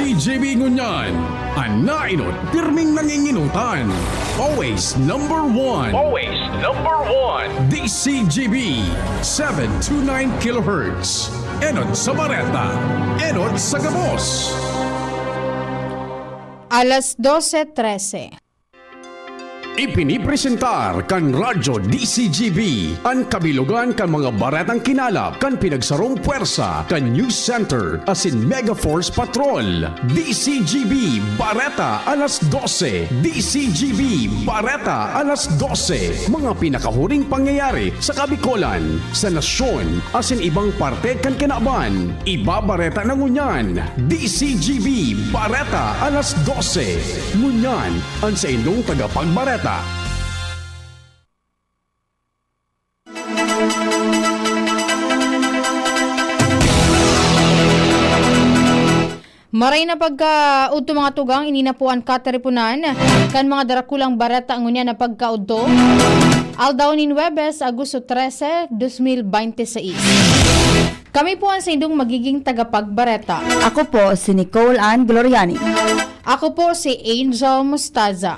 DCGB ngunyan, anainot pirming nanginginutan. Always number one. Always number one. DCGB 729 kHz. Enot sa Bareta, enot sa Gabos. Alas 12:13. Ipinipresentar kan Radyo DCGB ang kabilugan kan mga baretang kinalap kan pinagsarong puwersa kan News Center asin Mega Force Patrol. DCGB Bareta alas 12. DCGB Bareta alas 12. Mga pinakahuring pangyayari sa Kabikolan, sa nasyon asin ibang parte kan kinaban. Iba Bareta na ngunyan. DCGB Bareta alas 12. Ngunyan ang sa inyong tagapagbareta. Maray na pagkaudto mga tugang ininapuan kateripunan kan mga darakulang bareta ang unya na pagkaudto. Aldaw ni Huwebes, Agosto 13, 2026. Kami po ang sa indong magiging tagapagbareta. Ako po si Nicole Ann Gloriani. Ako po si Angel Mustaza.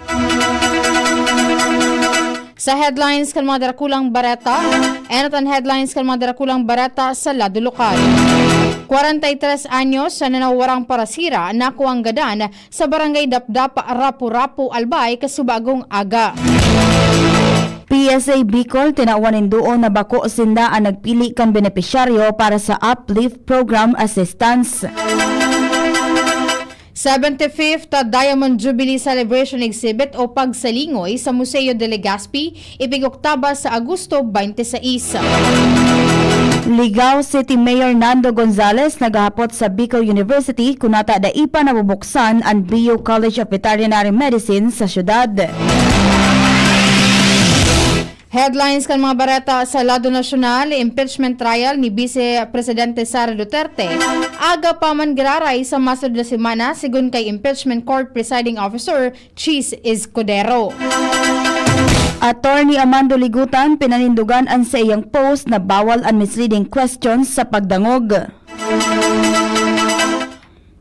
Sa headlines kan mga darakulang bareta, ang headlines kan mga darakulang bareta sa lado lokal. 43 anyos sa nanawarang parasira na kuwanggadan sa barangay Dapdap, Rapu-Rapu, Albay, kasubagong aga. PSA Bicol tinawanin doon na bako sinda ang nagpili kan benepisyaryo para sa Uplift Program Assistance. 75th Diamond Jubilee Celebration Exhibit o pagsalingoy sa Museo de Legazpi ipig-Oktaba sa Agosto 26. Ligao City Mayor Nando Gonzales nagahapot sa Bicol University kunata daipa na bubuksan ang BU College of Veterinary Medicine sa syudad. Headlines kan mga bareta sa lado nasyonal, impeachment trial ni Vice Presidente Sara Duterte. Aga pa man giraray sa masod na semana sigun kay Impeachment Court Presiding Officer Cheese Escudero. Attorney Amando Ligutan pinanindugan ang sa iyang post na bawal ang misleading questions sa pagdangog.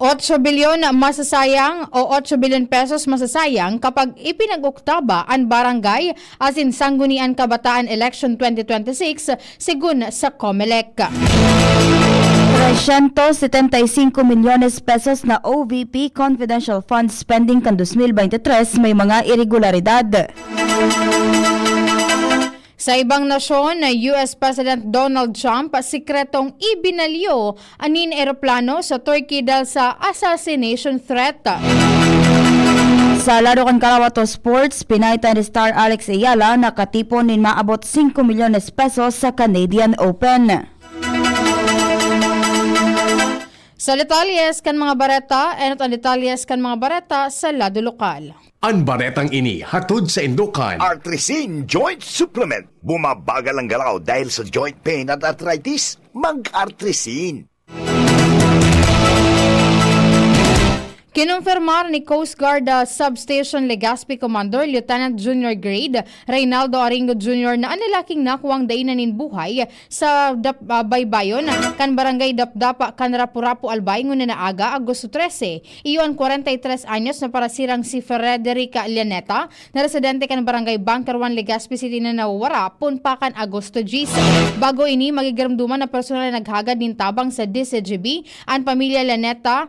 8 bilyon masasayang o 8 bilyon pesos masasayang kapag ipinag-oktaba ang barangay asin sanggunian kabataan election 2026 sigun sa COMELEC. 375 milyones pesos na OVP Confidential Fund Spending kan 2023 may mga irregularidad. Sa ibang nasyon, US President Donald Trump sikretong ibinalyo anin eroplano sa Turkey dahil sa assassination threat. Sa laro kan Karawato Sports, pinaitan ni star Alex Ayala na katipon nin maabot 5 milyones pesos sa Canadian Open. Sa detalyes kan mga bareta, ang detalyes kan mga bareta sa lado lokal. Ang baretang ini hatod sa Indukan. Artrisin Joint Supplement. Bumabagal ang galaw dahil sa joint pain at arthritis. Mag-Artrisin. Kinumpirmar ni Coast Guard Substation Legazpi Commander Lieutenant Junior Grade Reynaldo Aringo Jr. na ang lalaking nakuwang daynanin buhay sa Baybayon kan barangay Dapdapa kan Rapu-Rapu Albay ngunin na aga Agosto 13. Iyon 43 anyos na parasirang si Frederica Llaneta na residente kan barangay Bunker 1 Legazpi City na nawawara punpakan Agosto 10. Bago ini magigaramduman na personal na naghagad nin tabang sa DCGB ang pamilya Llaneta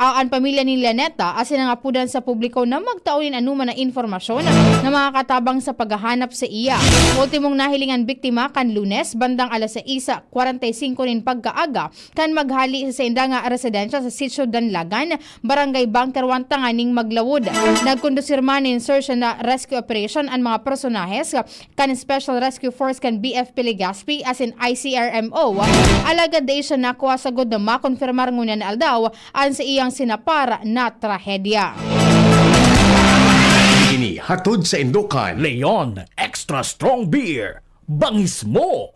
ang pamilya ni Llaneta asin ang apudan sa publiko na magtaunin anuman na informasyon na makakatabang sa paghahanap sa iya. Ultimong nahilingan biktima kan Lunes bandang alas 6:45 nin pagkaaga kan maghali sa indanga residensya sa Sitio Danlagan, Barangay Bunker 1 Tanganing Maglawod. Nagkondusir man in search and rescue operation ang mga personahes kan Special Rescue Force kan BFP Legazpi asin ICRMO. Alagad day siya nakuha sagod na makonfirmar ngunan na aldaw ang sa iyang sinapara na trahedya. Ini hatod sa Indukan. Leon Extra Strong Beer. Bangis mo!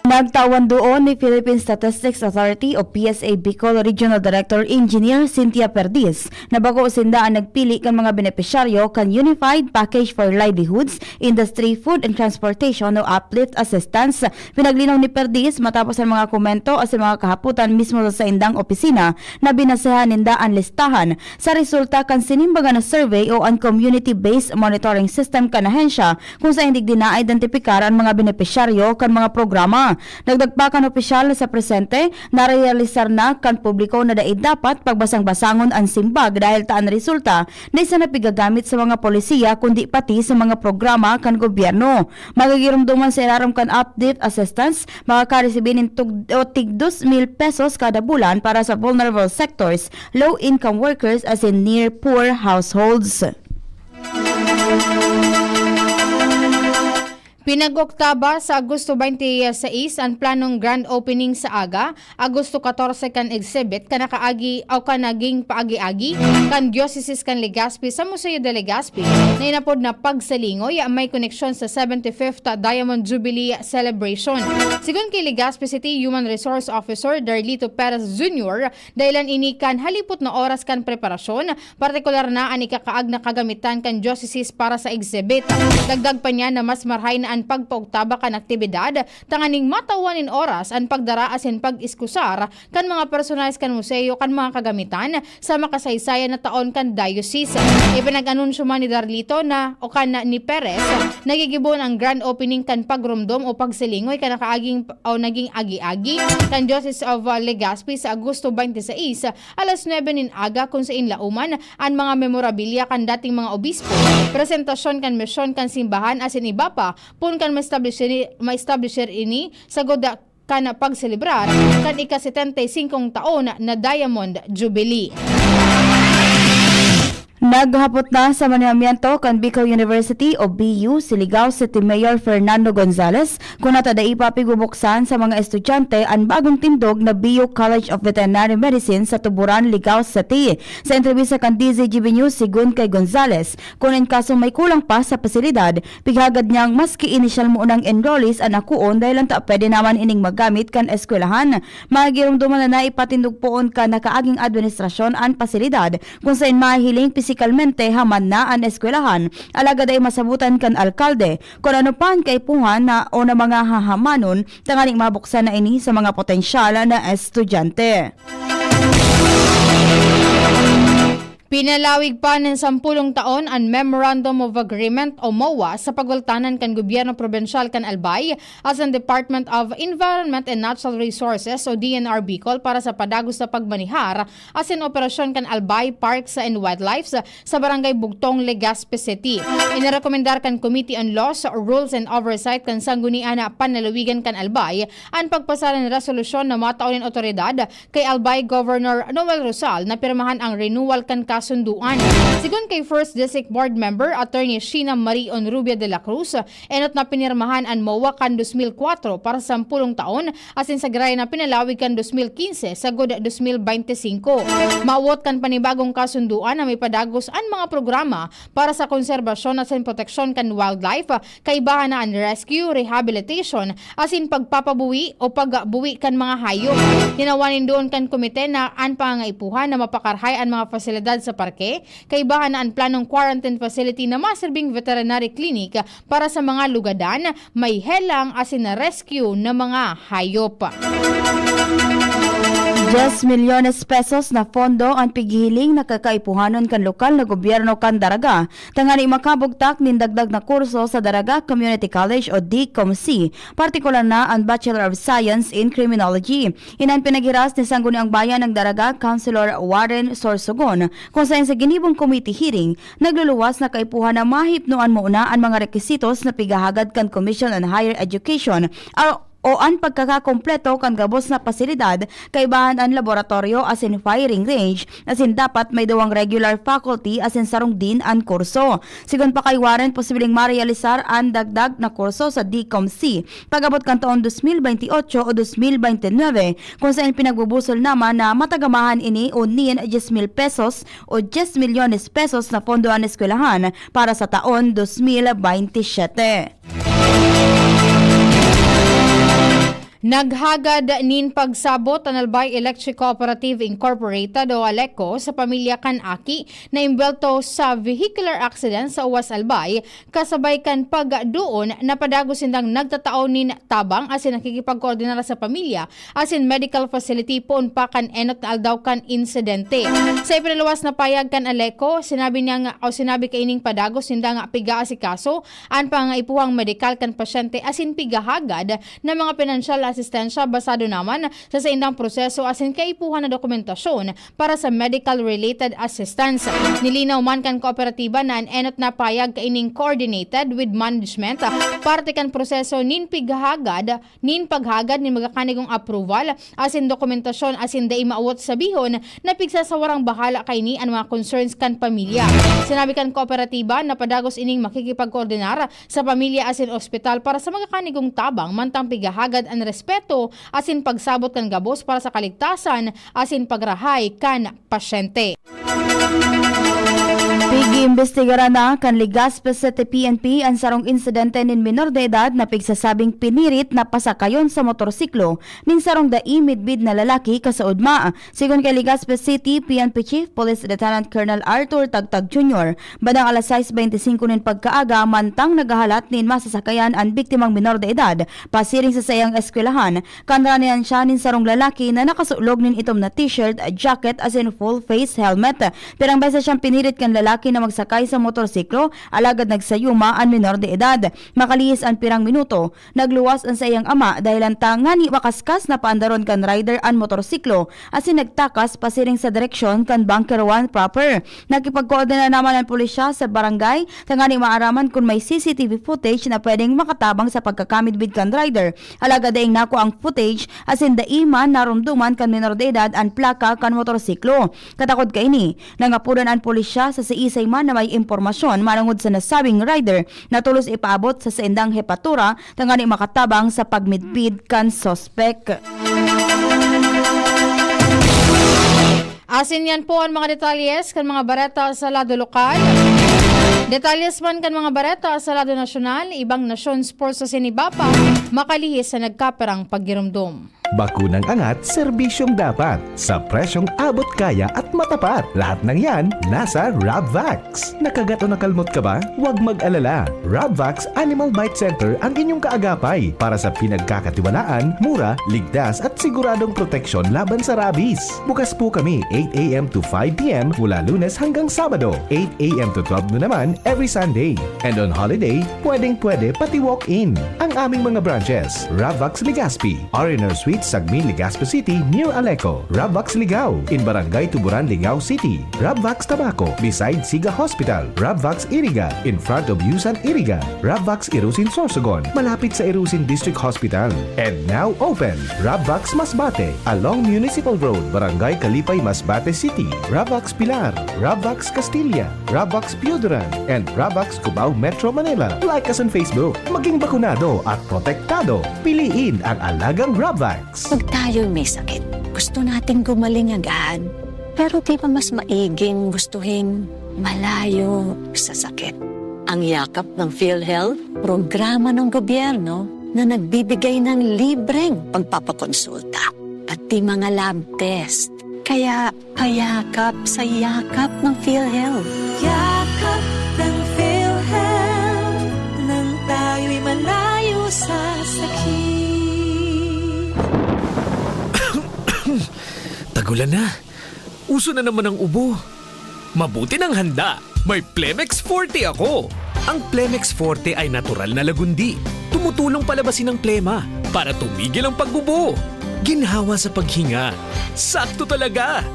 Nagtawan doon ni Philippine Statistics Authority o PSA Bicol Regional Director Engineer Cynthia Perdiz na bago sinda ang nagpili kan mga benepisyaryo kan Unified Package for Livelihoods, Industry, Food and Transportation o Uplift Assistance. Pinaglinaw ni Perdiz matapos ang mga komento at mga kahaputan mismo sa indang opisina na binasehan ninda ang listahan sa resulta kan sinimbaga na survey o ang community-based monitoring system kan ahensya kung sa hindi na-identifikar ang mga benepisyaryo kan mga programa. Nagdagpakan opisyal sa presente na realisar na kan publiko na daig dapat pagbasang-basangon ang simbag dahil taan resulta na isa na pigagamit sa mga polisiya kundi pati sa mga programa kan gobyerno. Magigirumduman sa ilaram kan update assistance, makakaresibin o tig 2,000 pesos kada bulan para sa vulnerable sectors, low-income workers as in near poor households. Pinag-oktaba sa Agosto 26 ang planong grand opening sa AGA, Agosto 14 kan exhibit kanakaagi o kanaging paagi-agi kan Diocese kan Legazpi sa Museo de Legazpi na inapod na pagsalingoy may koneksyon sa 75th Diamond Jubilee Celebration. Sigun kay Legazpi City Human Resource Officer Darlito Perez Jr., dahilan ini kan halipot na oras kan preparasyon, partikular na ang ikakaag na kagamitan kan Diocese para sa exhibit. Dagdag pa niya na mas marhay na ang pagpaugtaba kan aktibidad, tanganing matawan in oras ang pagdara asin pag-iskusar kan mga personalis kan museo kan mga kagamitan sa makasaysayan na taon kan diocese. Ipinag-anunsyo man ni Darlito na o kan ni Perez nagigibon ang grand opening kan pagrumdom o pagsilingoy kan nakaaging o naging agi-agi kan Diocese of Legazpi sa Agosto 26 alas 9 nin aga kung sa inlauman ang mga memorabilia kan dating mga obispo, presentasyon kan misyon kan simbahan asin iba pa pun kan ma-establisher ini sa goda kan pagselebrar kan ika-75 taon na Diamond Jubilee. Naghapot na sa manihamiento kan Bicol University o BU si Ligao City Mayor Fernando Gonzales kung natadai pa pigubuksan sa mga estudyante ang bagong tindog na BU College of Veterinary Medicine sa Tuburan, Ligao City. Sa entrevista kan DZGB News sigun kay Gonzales, kung in kaso may kulang pa sa pasilidad, pighagad niyang maski initial mo unang enrollees ang akuon dahil ang pwede naman ining magamit kan eskwelahan. Magirumduman na naipatindog poon ka nakaaging administrasyon ang pasilidad kung saan mahiling pisikalmente haman na ang eskwelahan. Alagad ay masabutan kan alkalde kung ano pan kay puhan na o na mga hahamanon tanganing mabuksan na ini sa mga potensyal na estudyante. Pinalawig pa ng 10 taon ang Memorandum of Agreement o MOA sa pagwaltanan kan Gobyerno Probensyal kan Albay as ang Department of Environment and Natural Resources o DNR Bicol para sa padagos sa pagmanihar as in operasyon kan Albay Parks and Wildlife sa Barangay Bugtong, Legazpi City. Inirekomendar kan Committee on Laws, Rules and Oversight kan sanggunian na panalawigan kan Albay ang pagpasalan ng resolusyon na mataunin otoridad kay Albay Governor Noel Rosal na pirmahan ang renewal kan kasunduan. Sigun kay First District Board Member Attorney Sheena Marie Onrubia de la Cruz, enot na pinirmahan ang MOA kan 2004 para sa 10 taon asin sa gray na pinalawig kan 2015 sa god 2025. Maawot kan panibagong kasunduan na may padagos ang mga programa para sa konserbasyon at proteksyon kan wildlife, kaibahan na ang rescue, rehabilitation asin pagpapabuwi o pagbuwi kan mga hayop. Tinawanin doon kan komite na ang pangaipuhan na mapakarhay ang mga fasilidad sa parke, kaibahan na ang planong quarantine facility na maserbing veterinary clinic para sa mga lugadan, may helang asin na rescue na mga hayop. 10 milyones pesos na pondo ang pighiling na kakaipuhanon kan lokal na gobyerno kan Daraga. Tangani makabugtak nin dagdag na kurso sa Daraga Community College o DCOMC, partikular na ang Bachelor of Science in Criminology. Inan pinaghiras ni Sangguniang Bayan ng Daraga Councilor Warren Sorsogon kung saan sa ginibong committee hearing, nagluluwas na kaipuhan na mahipnuan muna ang mga requisitos na pigahagad kan Commission on Higher Education o ang pagkakakompleto kan gabos na pasilidad, kaibahan ang laboratorio asin firing range asin dapat may dawang regular faculty asin sarong din ang kurso. Sigon pa kay Warren, posibleng marealisar ang dagdag na kurso sa DCOMC pagabot kan taon 2028 o 2029 kung saan pinagbubusol naman na matagamahan ini o niyan 10,000 pesos o 10 milyones pesos na pondo ang eskwelahan para sa taon 2027. Naghagad nin pagsabot ang Albay Electric Cooperative Incorporated o ALECO sa pamilya kan Aki na imbelto sa vehicular accident sa Uwas Albay kasabay kan pagdoon na padagos sindang nagtatao nin tabang asin nakikipagkoordinara sa pamilya asin medical facility pon pa kan enot na aldaw kan insidente. Sa ipinaluwas na payag kan ALECO, sinabi kay ining padagos sindang piga asikaso an pangaipuhang medical kan pasyente asin pigahagad na mga pinansyal asistensya basado naman sa indang proseso asin kaipuhan na dokumentasyon para sa medical-related assistance. Nilinaw man kan kooperatiba na enot na payag kaining coordinated with management parte kan proseso nin paghagad nin magakanigong approval asin dokumentasyon asin dai maawat sabihon na pigsasawarang bahala kay ni ang mga concerns kan pamilya. Sinabi kan kooperatiba na padagos ining makikipagkoordinar sa pamilya asin ospital para sa magakanigong tabang mantang pigahagad ang respeto asin pagsabot kan gabos para sa kaligtasan asin pagrahay kan pasyente. Pigi-imbestigara na kan Legazpi City PNP ang sarong insidente nin minor de edad na pigsasabing pinirit na pasakayon sa motorsiklo nin sarong daimidbid na lalaki kasaudma. Sigon kay Legazpi City PNP Chief Police Lieutenant Colonel Arthur Tagtag Jr., badang alas 6:25 nin pagkaaga mantang nagahalat nin masasakayan ang biktimang minor de edad pasiring sa sayang eskwelahan. Kanranian siya nin sarong lalaki na nakasulog nin itom na t-shirt, jacket as in full face helmet. Pirang beses siyang pinirit kan lalaki na magsakay sa motorsiklo, alagad nagsayuma ang minor de edad. Makalihis ang pirang minuto, nagluwas ang sayang ama dahil ang tangani makaskas na paandaron kan rider ang motorsiklo asin nagtakas pasiring sa direksyon kan Bunker 1 proper. Nakipagkoordina naman ang pulisya sa barangay tangani maaraman kung may CCTV footage na pwedeng makatabang sa pagkakamidbid kan rider. Alagad daing nako ang footage asin daiman narumduman kan minor de edad ang plaka kan motorsiklo. Katakod kay ni nangapudan ang pulisya sa isay man na may impormasyon manungod sa nasabing rider na tulos ipaabot sa sendang hepatura tangani makatabang sa pagmidbid kan sospek. Asin yan po ang mga detalyes kan mga bareta sa lado lokal. Detalyes man kan mga bareta sa lado nasyonal, ibang nasyon sports sa sinibapa, makalihis sa nagkaperang paggirumdum. Bakunang angat, serbisyong dapat. Sa presyong abot kaya at matapat. Lahat ng yan, nasa Rabvax. Nakagat o nakalmot ka ba? Huwag mag-alala. Rabvax Animal Bite Center ang inyong kaagapay para sa pinagkakatiwalaan, mura, ligtas at siguradong proteksyon laban sa rabies. Bukas po kami 8 a.m. to 5 p.m. mula Lunes hanggang Sabado. 8 a.m. to 12 noon naman every Sunday. And on holiday, pwedeng-pwede pati walk-in. Ang aming mga branches, Rabvax Legazpi, R&R Suite Sagmin, Legazpi City, near Aleco. Rabvax Ligao, in Barangay Tuburan, Ligao City. Rabvax Tabaco, beside Siga Hospital. Rabvax Iriga, in front of Yusan Iriga. Rabvax Irusin Sorsogon, malapit sa Irusin District Hospital. And now open, Rabvax Masbate, along Municipal Road, Barangay Kalipay, Masbate City. Rabvax Pilar, Rabvax Castilla, Rabvax Piuduran, and Rabvax Cubao Metro Manila. Like us on Facebook, maging bakunado at protektado. Piliin ang alagang Rabvax. Pag tayo'y may sakit, gusto nating gumaling agad. Pero di ba mas maiging gustuhin malayo sa sakit? Ang yakap ng PhilHealth, programa ng gobyerno na nagbibigay ng libreng pagpapakonsulta, pati mga lab test. Kaya payakap sa yakap ng PhilHealth. Yakap ng PhilHealth, nang tayo'y malayo sa sakit. Tagulan na. Uso na naman ang ubo. Mabuti ng handa. May Plemex Forte ako. Ang Plemex Forte ay natural na lagundi. Tumutulong palabasin ang plema para tumigil ang pagbubo. Ginhawa sa paghinga. Sakto talaga.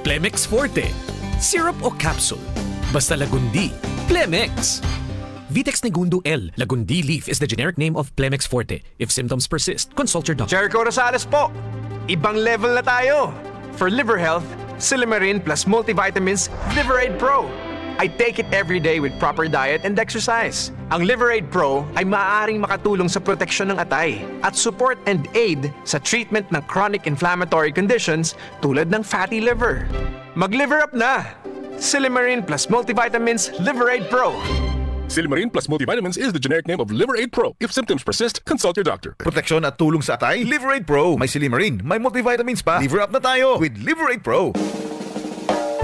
Plemex Forte. Syrup o capsule. Basta lagundi. Plemex. Vitex Negundo L. Lagundi leaf is the generic name of Plemex Forte. If symptoms persist, consult your doctor. Jericho Rosales po! Ibang level na tayo! For liver health, Silimarin plus multivitamins Liverade Pro. I take it every day with proper diet and exercise. Ang Liverade Pro ay maaaring makatulong sa proteksyon ng atay at support and aid sa treatment ng chronic inflammatory conditions tulad ng fatty liver. Mag-liver up na! Silimarin plus multivitamins Liverade Pro. Silimarin plus multivitamins is the generic name of Liver Aid Pro. If symptoms persist, consult your doctor. Proteksyon at tulong sa atay, Liver Aid Pro. May Silimarin, may multivitamins pa. Liver up na tayo with Liver Aid Pro.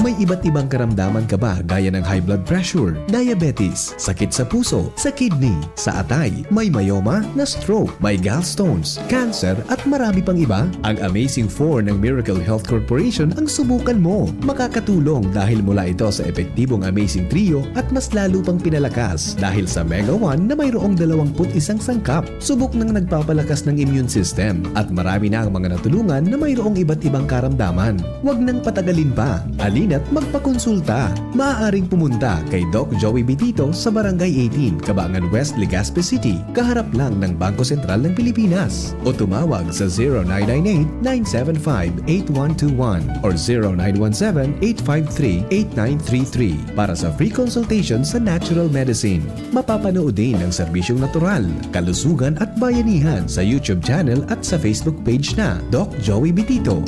May iba't ibang karamdaman ka ba gaya ng high blood pressure, diabetes, sakit sa puso, sa kidney, sa atay, may myoma, na stroke, may gallstones, cancer at marami pang iba? Ang Amazing 4 ng Miracle Health Corporation ang subukan mo. Makakatulong dahil mula ito sa epektibong Amazing Trio at mas lalo pang pinalakas dahil sa Mega 1 na mayroong 21 sangkap. Subok ng nagpapalakas ng immune system at marami na ang mga natulungan na mayroong iba't ibang karamdaman. Huwag nang patagalin pa. At magpakonsulta. Maaaring pumunta kay Doc Joey Bitito sa Barangay 18, Cabangan West, Legazpi City, kaharap lang ng Bangko Sentral ng Pilipinas. O tumawag sa 0998-975-8121 or 0917-853-8933 para sa free consultation sa natural medicine. Mapapanood din ang serbisyong natural, kalusugan at bayanihan sa YouTube channel at sa Facebook page na Doc Joey Bitito.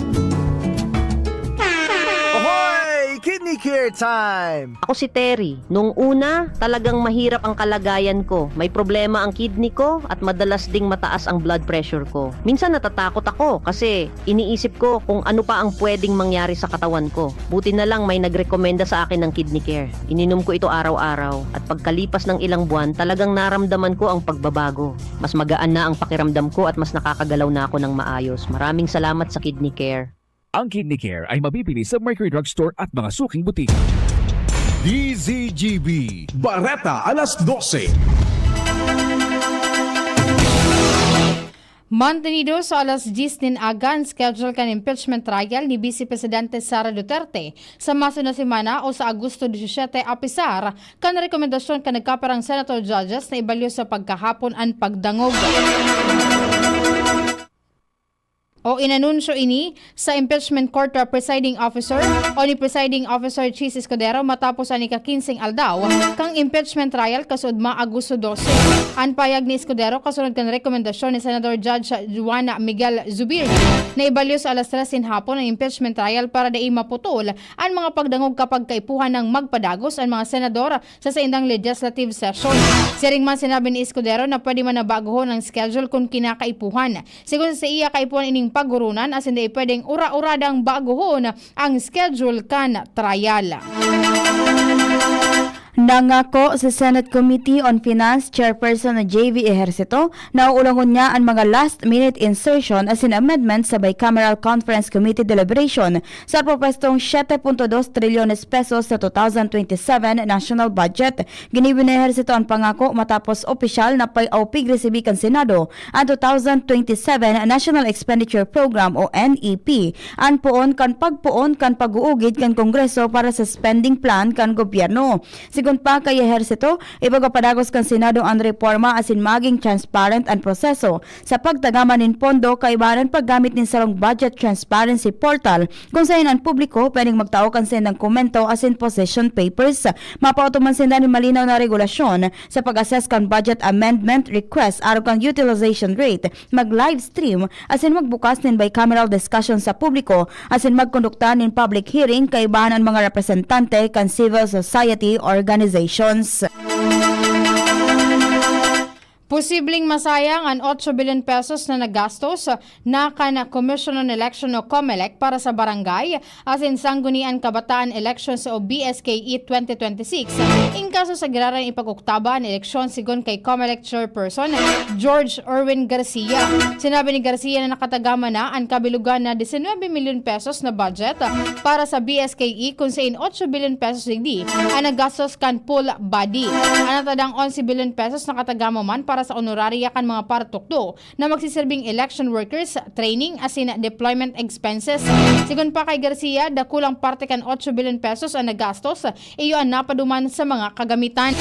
Kidney Care Time! Ako si Terry. Nung una, talagang mahirap ang kalagayan ko. May problema ang kidney ko at madalas ding mataas ang blood pressure ko. Minsan natatakot ako kasi iniisip ko kung ano pa ang pwedeng mangyari sa katawan ko. Buti na lang may nagrekomenda sa akin ng Kidney Care. Ininom ko ito araw-araw at pagkalipas ng ilang buwan, talagang naramdaman ko ang pagbabago. Mas magaan na ang pakiramdam ko at mas nakakagalaw na ako ng maayos. Maraming salamat sa Kidney Care. Ang Kidney Care ay mabibili sa Mercury Drugstore at mga suking butika. DZGB Bareta alas 12. Mantenido sa alas 10 din agan schedule kan impeachment trial ni Vice Presidente Sara Duterte sa masunod na semana o sa Agosto 17 apisar kan rekomendasyon kan nagkaparang Senator Judges na ibalyo sa pagkahapon ang pagdangog. O inanunsyo ini sa impeachment court presiding officer o ni presiding officer Chis Escudero matapos ang ika-15 aldaw kang impeachment trial kasud Agosto 12. Ang payag ni Escudero kasunod kan rekomendasyon ni Senator Judge Juana Miguel Zubiri na ibalyo sa alas 3 hapon ang impeachment trial para dai maputol ang mga pagdangog kapag kaipuhan ng magpadagos ang mga senador sa saindang legislative session. Siring man sinabi ni Escudero na pwede man nabaguhon ang schedule kung kinakaipuhan. Sigun sa iya kaipuhan ining pagurunan as hindi pwedeng ura-uradang baguhon ang schedule kan trial. Nangako sa Senate Committee on Finance Chairperson na JV Ejercito na uulangon niya ang mga last-minute insertion as in amendments sa Bicameral Conference Committee deliberation sa propestong 7.2 trilyones pesos sa 2027 national budget. Ginibi ni Ejercito ang pangako matapos opisyal na pag-aupig resibi kan Senado ang 2027 National Expenditure Program o NEP. Ang puon kan pagpuon kan pag-uugid kan Kongreso para sa spending plan kan gobyerno. Sigun pa kay Ejercito, ibagapadagos kan Senado ang reforma asin maging transparent ang proseso sa pagtagaman nin pondo kaibahan paggamit nin sarong budget transparency portal kung saan ang publiko pwedeng magtao kan sen ng komento asin position papers. Mapautuman senda ni malinaw na regulasyon sa pag-assess kan budget amendment request araw kang utilization rate, mag-live stream asin magbukas nin bicameral discussion sa publiko asin magkondukta nin public hearing kaibahan ang mga representante kan civil society organizations. Posibleng masayang ang 8 billion pesos na nagastos na kana Commission on Election o COMELEC para sa barangay asin sanggunian kabataan elections o BSKE 2026. In kaso sa giraran ipag-oktaba ang eleksyon sigon kay COMELEC Chairperson George Erwin Garcia. Sinabi ni Garcia na nakatagama na ang kabilugan na 19 million pesos na budget para sa BSKE kung saan 8 billion pesos hindi ang nagastos kan full body. Ang natadang 11 billion pesos nakatagama man para sa honoraria kan mga partukdo na magsisilbing election workers, training asin deployment expenses. Sigon pa kay Garcia, dakulang parte kan 8 billion pesos ang nagastos, iyo ang napaduman sa mga kagamitan.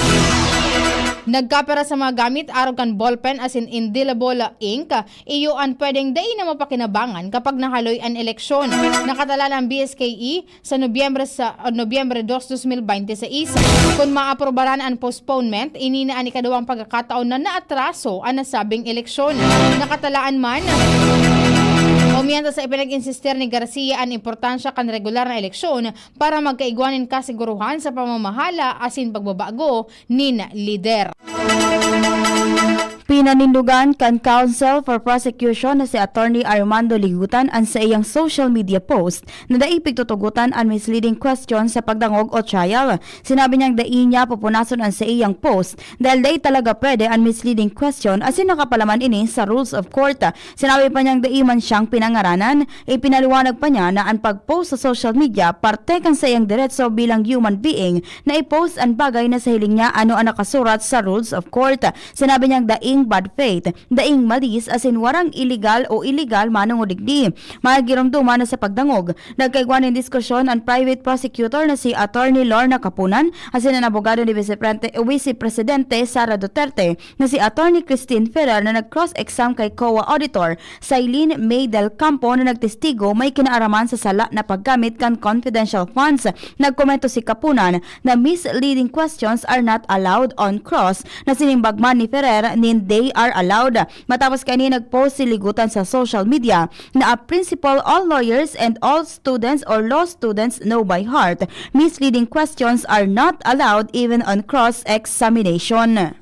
Nagkapera sa mga gamit araw kan ballpen asin indelible ink, iyo ang pwedeng dai na mapakinabangan kapag nahaloy ang eleksyon. Nakatala ang BSKE sa Nobyembre 2, 2026. Kung maaprobaran ang postponement, ininaan ni kadawang pagkakataon na naatraso ang nasabing eleksyon. Nakatalaan man Umianta sa ipinag-insistir ni Garcia ang importansya kan regular na eleksyon para magkaigwanin kasiguruhan sa pamamahala asin pagbabago nin lider. Pinanindugan kan Counsel for Prosecution na si Attorney Armando Ligutan ang sa iyang social media post na daig pigtutugutan ang misleading question sa pagdangog o trial. Sinabi niyang dai niya pupunason ang sa iyang post dahil dai talaga pwede ang misleading question asin nakapalaman ini sa rules of court. Sinabi pa niyang dai man siyang pinangaranan, ipinaliwanag pa niya na ang pag-post sa social media parte kan sa iyang diretso bilang human being na i-post ang bagay na sa hiling niya ano ang nakasurat sa rules of court. Sinabi niyang daing bad faith, daing malis asin warang illegal o illegal manong udigdi. Magirumduman na sa pagdangog. Nagkaigwan ng diskusyon ang private prosecutor na si Attorney Lorna Capunan asin ang abogado ni Vice Presidente Sara Duterte na si Attorney Christine Ferrer na nag-cross-exam kay COA Auditor Sailin May Del Campo na nagtestigo may kinaaraman sa sala na paggamit kan confidential funds. Nagkomento si Capunan na misleading questions are not allowed on cross na sinimbagman ni Ferrer nin they are allowed. Matapos kani nag-post si Ligutan sa social media na a principle all lawyers and all students or law students know by heart. Misleading questions are not allowed even on cross-examination.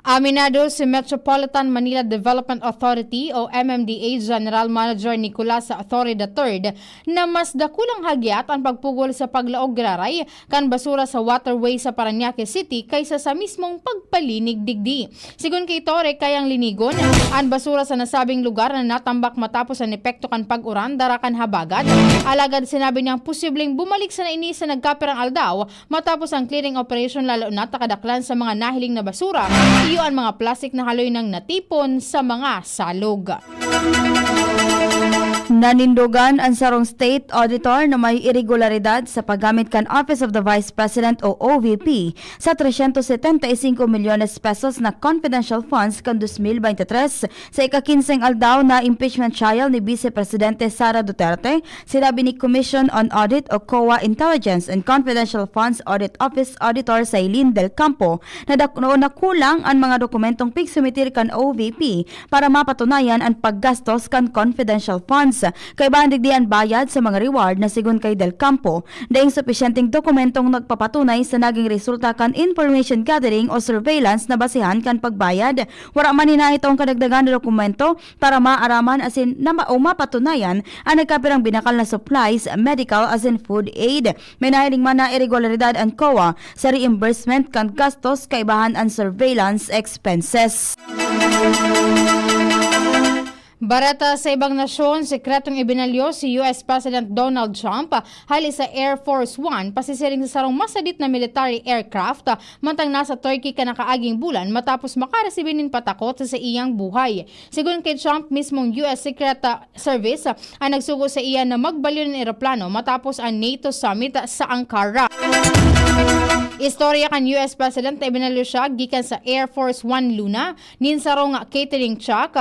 Aminado si Metropolitan Manila Development Authority o MMDA General Manager Nicolas Authority III na mas dakulang hagyat ang pagpugol sa paglaog graray kan basura sa waterway sa Parañaque City kaysa sa mismong pagpalinig digdi. Sigun kay Torre kayang linigon ang basura sa nasabing lugar na natambak matapos ang epekto kan pag-uran darakan habagat. Alagad sinabi niyang posibleng bumalik sa naini sa nagkapirang aldaw matapos ang clearing operation lalo na takadaklan sa mga nahiling na basura. Ang mga plastic na haloy ng natipon sa mga salog. Nanindugan ang sarong state auditor na may irregularidad sa paggamit kan Office of the Vice President o OVP sa 375 milyones pesos na confidential funds kan 2023 sa ika-15 aldaw na impeachment trial ni Vice Presidente Sara Duterte. Sinabi ni Commission on Audit o COA Intelligence and Confidential Funds Audit Office Auditor Sailin Del Campo na nakulang ang mga dokumentong pigsumitir kan OVP para mapatunayan ang paggastos kan confidential funds. Kaibahan digdian bayad sa mga reward na sigun kay Del Campo daing supisyenteng dokumentong nagpapatunay sa naging resulta kan information gathering o surveillance na basihan kan pagbayad. Wala man nina itong kadagdagan na dokumento para maaraman asin na mapatunayan ang nagkapirang binakal na supplies, medical asin food aid. May nahiling man na irregularidad ang COA sa reimbursement kan gastos kaibahan ang surveillance expenses. Barata sa ibang nasyon, sekretong ibinalyo si US President Donald Trump hali sa Air Force One pasisiring sa sarong masadit na military aircraft mantang nasa Turkey ka nakaaging bulan matapos makaresibinin patakot sa iyang buhay. Sigun kay Trump, mismong US Secret Service ang nagsugo sa iya na magbalyo ng eroplano matapos ang NATO summit sa Ankara. Istorya kan US President ibinalyo siya gikan sa Air Force One Luna nin sarong catering truck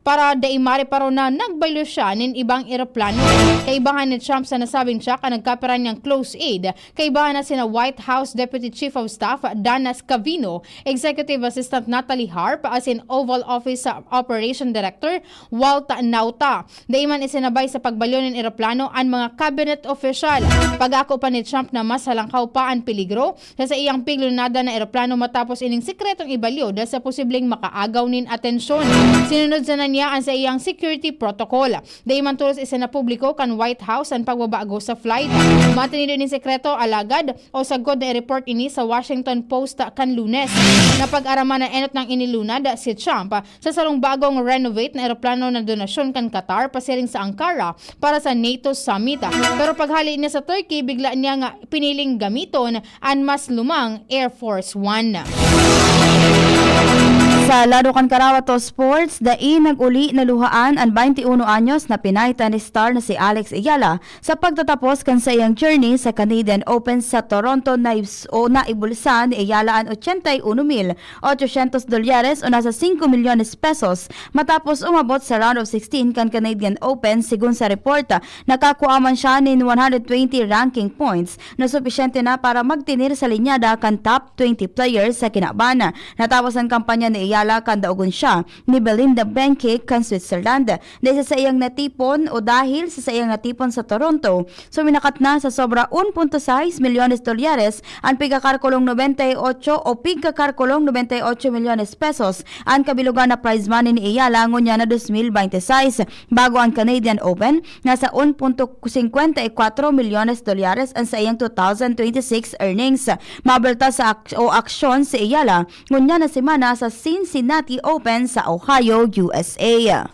para daimari paro na nagbaylo siya nin ibang eroplano. Kaibahan ni Trump sa nasabing siya ka nagkaperan niyang close aid. Kaibahan na sina White House Deputy Chief of Staff Dana Scavino, Executive Assistant Natalie Harp, as in Oval Office Operation Director Walt Nauta. Daiman isinabay sa pagbalyo ng eroplano ang mga cabinet official. Pag-ako pa ni Trump na mas halangkaw pa ang peligro sa iyang piglunada na eroplano matapos ining sikretong ibalyo dahil sa posibleng makaagaw nin atensyon. Sinunod sa niya ang sa iyang security protocol. Dayman tulos isa na publiko kan White House ang pagbabago sa flight. Matinido ni sekreto alagad o sagod na report ini sa Washington Post kan Lunes. Napag-araman na enot ng inilunad si Trump sa sarong bagong renovate na eroplano na donasyon kan Qatar pasiring sa Ankara para sa NATO summit. Pero paghali niya sa Turkey, bigla niya nga piniling gamiton ang mas lumang Air Force One. Sa lado kan Karawato Sports, dai nag-uli na luhaan ang 21 anyos na Pinay tennis star na si Alex Ayala sa pagtatapos kan sa iyang journey sa Canadian Open sa Toronto naibulsan ni Ayala ang $81,800 o nasa 5 milyones pesos matapos umabot sa round of 16 kan Canadian Open. Sigun sa reporta, nakakuha man siya nin 120 ranking points na supisyente na para magtinir sa linyada kan top 20 players sa kinabana. Natapos ang kampanya ni Ayala Ayala kan daugon siya ni Belinda Benke kan Switzerland. Dahil sa iyang natipon o dahil sa iyang natipon sa Toronto, suminakat na sa sobra 1.6 milyones dolyares ang pigkakarkulong 98 o pigkakarkulong 98 milyones pesos ang kabilugan na prize money ni Ayala ngunya na 2026 bago ang Canadian Open nasa 1.54 milyones dolyares ang sa iyang 2026 earnings. Mabalta sa aksyon si Ayala ngunya na semana sa Cincinnati Open sa Ohio, USA.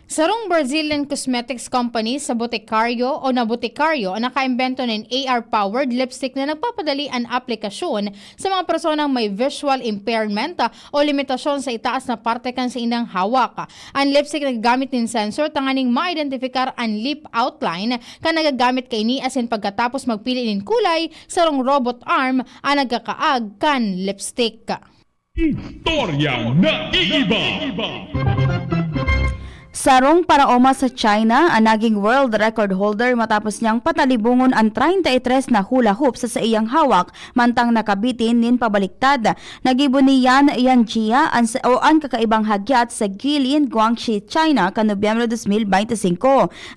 Sarong Brazilian cosmetics company sa Boticario o na Boticario ang nakaimbento ng AR-powered lipstick na nagpapadali ang aplikasyon sa mga personang may visual impairment o limitasyon sa itaas na parte kan sa indang hawak. Ang lipstick nagagamit ng sensor tanganing ma-identifikar ang lip outline kan nagagamit kay ni asin pagkatapos magpili ng kulay sarong robot arm ang nagkakaag kan lipstick. Istorya na iiba. Sarong paraoma sa China ang naging world record holder matapos niyang patalibungon ang 33 na hula hoop sa iyang hawak mantang nakabitin nin pabaliktad. Nagibo ni Yan Yanjia ang kakaibang hagyat sa Guilin, Guangxi, China kan Nobyembre 2025.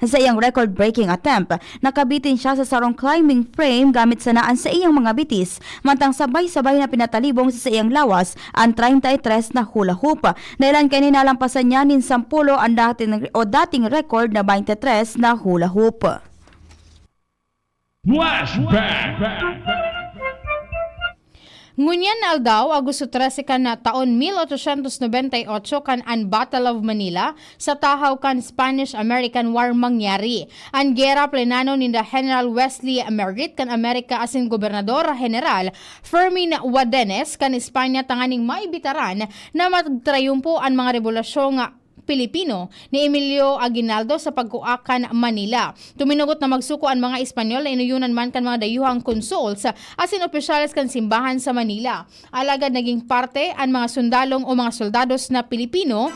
Sa iyang record-breaking attempt, nakabitin siya sa sarong climbing frame gamit sanaan sa iyang mga bitis mantang sabay-sabay na pinatalibong sa iyang lawas ang 33 na hula hoop. Dahilan kay ninalampasan niya nin 10 ang dating record na 23 na hula hoop. Ngunyan na aldaw, Agosto 13 kan na taon 1898 kan ang Battle of Manila sa tahaw kan Spanish-American War mangyari. Ang gera plenano ni General Wesley Merritt kan Amerika asin Gobernador General Fermin Wadenes kan Espanya tanganing maibitaran na magtrayumpo ang mga revolusyon Pilipino ni Emilio Aguinaldo sa pagkuakan Manila. Tuminugot na magsuko ang mga Espanyol na inuyunan man kan mga dayuhang consuls asin opisyales kan simbahan sa Manila. Alagad naging parte ang mga sundalong o mga soldados na Pilipino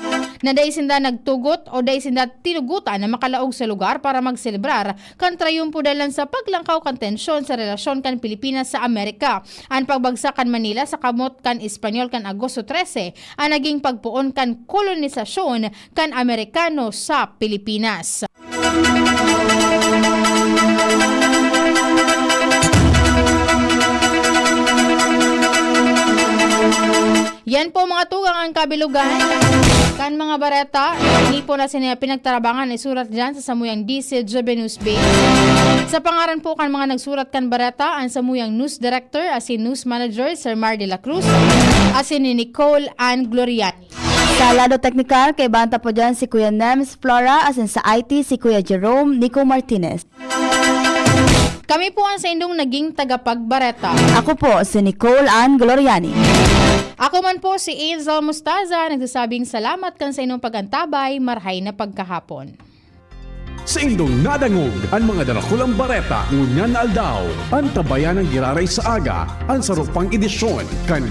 na daisinda nagtugot o daisinda tinugutan na makalaog sa lugar para magselebrar kan trayumpo dalan sa paglangkaw kan tensyon sa relasyon kan Pilipinas sa Amerika. Ang pagbagsak kan Manila sa kamot kan Espanyol kan Agosto 13 ang naging pagpuon kan kolonisasyon kan Amerikano sa Pilipinas. Yan po mga tugang ang kabilugan. Kan mga bareta, hindi po na sila pinagtarabangan ay surat dyan sa Samuyang DC News Bay. Sa pangaran po kan mga nagsurat kan bareta, ang Samuyang News Director, asin News Manager, Sir Mar de la Cruz, asin ni Nicole Ann Gloriani. Sa lado teknikal, kay banta po dyan si Kuya Nems Flora, asin sa IT si Kuya Jerome Nico Martinez. Kami po ang sa indong naging tagapagbareta. Ako po si Nicole Ann Gloriani. Ako man po si Angel Mustaza, nagsasabing salamat kan sa inyong pagantabay, marhay na pagkahapon. Sa indong nadangog ang mga darakulang bareta ngunyan na aldaw. Ang tabayan ng giraray sa aga, ang sarupang edisyon kan